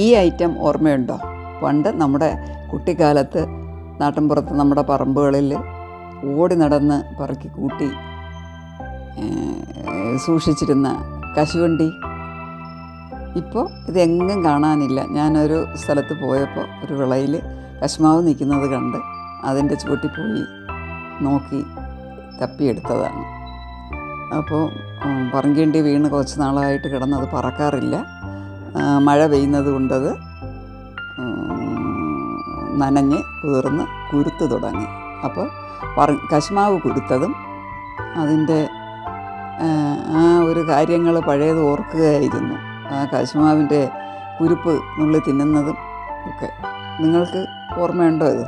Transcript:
ഈ ഐറ്റം ഓർമ്മയുണ്ടോ? പണ്ട് നമ്മുടെ കുട്ടിക്കാലത്ത് നാട്ടിൻപുറത്ത് നമ്മുടെ പറമ്പുകളിൽ ഓടി നടന്ന് പറക്കി കൂട്ടി സൂക്ഷിച്ചിരുന്ന കശുവണ്ടി. ഇപ്പോൾ ഇതെങ്ങും കാണാനില്ല. ഞാനൊരു സ്ഥലത്ത് പോയപ്പോൾ ഒരു വിളയിൽ കശുമാവ് നിൽക്കുന്നത് കണ്ട് അതിൻ്റെ ചുവട്ടിൽ പോയി നോക്കി തപ്പിയെടുത്തതാണ്. അപ്പോൾ പറങ്കിണ്ടി വീണ് കുറച്ച് നാളായിട്ട് കിടന്നത് പറക്കാറില്ല. മഴ പെയ്യുന്നത് കൊണ്ടത് നനഞ്ഞ് കുതിർന്ന് കുരുത്ത് തുടങ്ങി. അപ്പോൾ കശുമാവ് കുരുത്തതും അതിൻ്റെ ആ ഒരു കാര്യങ്ങൾ പഴയത് ഓർക്കുകയായിരുന്നു. ആ കശുമാവിൻ്റെ കുരുപ്പ് നുള്ളി തിന്നുന്നതും ഒക്കെ നിങ്ങൾക്ക് ഓർമ്മയുണ്ടോ ഇത്?